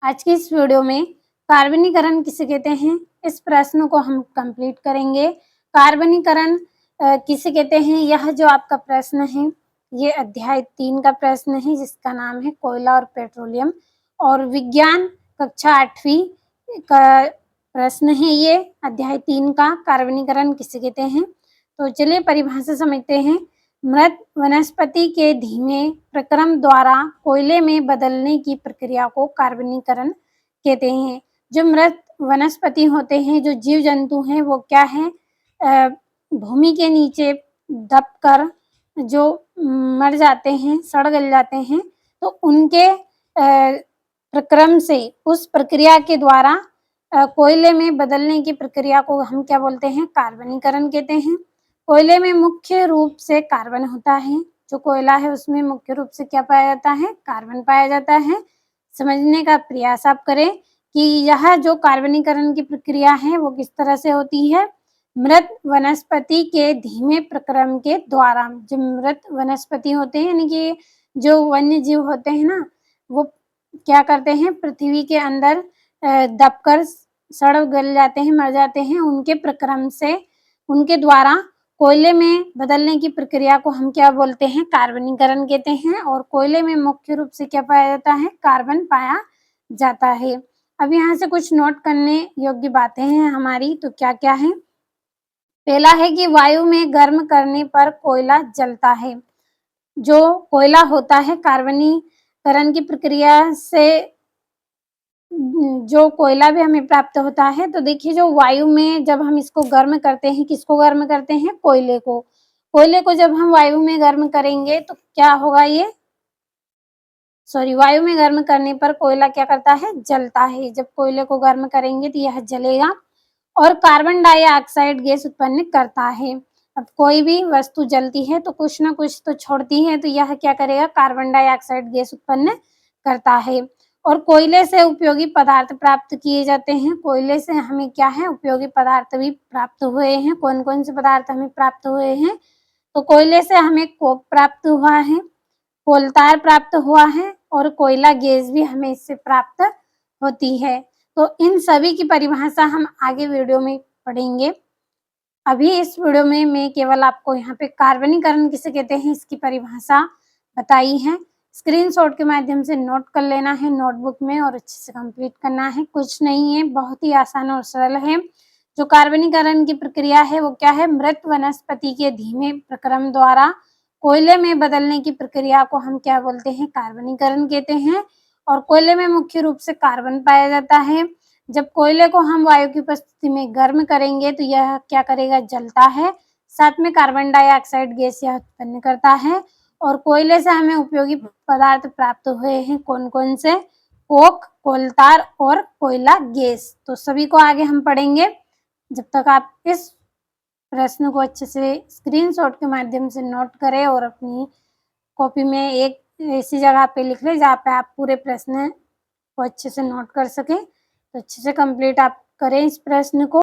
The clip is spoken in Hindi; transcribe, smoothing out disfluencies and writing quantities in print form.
आज की इस वीडियो में कार्बनीकरण किसे कहते हैं, इस प्रश्न को हम कंप्लीट करेंगे। कार्बनीकरण किसे कहते हैं, यह जो आपका प्रश्न है ये अध्याय 3 का प्रश्न है जिसका नाम है कोयला और पेट्रोलियम, और विज्ञान कक्षा 8वीं का प्रश्न है ये अध्याय 3 का, कार्बनीकरण किसे कहते हैं। तो चलिए परिभाषा समझते हैं। मृत वनस्पति के धीमे प्रक्रम द्वारा कोयले में बदलने की प्रक्रिया को कार्बनीकरण कहते हैं। जो मृत वनस्पति होते हैं, जो जीव जंतु हैं, वो क्या है, भूमि के नीचे दबकर जो मर जाते हैं, सड़ गल जाते हैं, तो उनके प्रक्रम से, उस प्रक्रिया के द्वारा कोयले में बदलने की प्रक्रिया को हम क्या बोलते हैं, कार्बनीकरण कहते हैं। कोयले में मुख्य रूप से कार्बन होता है। जो कोयला है उसमें मुख्य रूप से क्या पाया जाता है, कार्बन पाया जाता है। समझने का प्रयास आप करें कि यह जो कार्बनीकरण की प्रक्रिया है वो किस तरह से होती है। मृत वनस्पति के धीमे प्रक्रम के द्वारा, जो मृत वनस्पति होते हैं यानी कि जो वन्य जीव होते हैं ना, वो क्या करते हैं, पृथ्वी के अंदर दबकर सड़ गल जाते हैं, मर जाते हैं। उनके प्रक्रम से, उनके द्वारा कोयले में बदलने की प्रक्रिया को हम क्या बोलते हैं, कार्बनीकरण कहते हैं। और कोयले में मुख्य रूप से क्या पाया जाता है, कार्बन पाया जाता है। अब यहाँ से कुछ नोट करने योग्य बातें हैं हमारी, तो क्या क्या है। पहला है कि वायु में गर्म करने पर कोयला जलता है। जो कोयला होता है, कार्बनीकरण की प्रक्रिया से जो कोयला भी हमें प्राप्त होता है, तो देखिए जो वायु में जब हम इसको गर्म करते हैं, किसको गर्म करते हैं, कोयले को। कोयले को जब हम वायु में गर्म करेंगे तो क्या होगा, ये वायु में गर्म करने पर कोयला क्या करता है, जलता है। जब कोयले को गर्म करेंगे तो यह जलेगा और कार्बन डाइऑक्साइड गैस उत्पन्न करता है। अब कोई भी वस्तु जलती है तो कुछ ना कुछ तो छोड़ती है, तो यह क्या करेगा, कार्बन डाइऑक्साइड गैस उत्पन्न करता है। और कोयले से उपयोगी पदार्थ प्राप्त किए जाते हैं। कोयले से हमें क्या है, उपयोगी पदार्थ भी प्राप्त हुए हैं। कौन कौन से पदार्थ हमें प्राप्त हुए हैं, तो कोयले से हमें कोक प्राप्त हुआ है, कोलतार प्राप्त हुआ है, और कोयला गैस भी हमें इससे प्राप्त होती है। तो इन सभी की परिभाषा हम आगे वीडियो में पढ़ेंगे। अभी इस वीडियो में मैं केवल आपको यहाँ पे कार्बनीकरण किसे कहते हैं इसकी परिभाषा बताई है। स्क्रीनशॉट के माध्यम से नोट कर लेना है नोटबुक में और अच्छे से कंप्लीट करना है। कुछ नहीं है, बहुत ही आसान और सरल है। जो कार्बनीकरण की प्रक्रिया है वो क्या है, मृत वनस्पति के धीमे प्रक्रम द्वारा कोयले में बदलने की प्रक्रिया को हम क्या बोलते हैं, कार्बनीकरण कहते हैं। और कोयले में मुख्य रूप से कार्बन पाया जाता है। जब कोयले को हम वायु की उपस्थिति में गर्म करेंगे तो यह क्या करेगा, जलता है, साथ में कार्बन डाइऑक्साइड गैस यह उत्पन्न करता है। और कोयले से हमें उपयोगी पदार्थ प्राप्त हुए हैं। कौन कौन से, कोक, कोलतार और कोयला गैस। तो सभी को आगे हम पढ़ेंगे। जब तक आप इस प्रश्न को अच्छे से स्क्रीनशॉट के माध्यम से नोट करें और अपनी कॉपी में एक ऐसी जगह पे लिख लें जहाँ पे आप पूरे प्रश्न को अच्छे से नोट कर सकें, तो अच्छे से कंप्लीट आप करें इस प्रश्न को।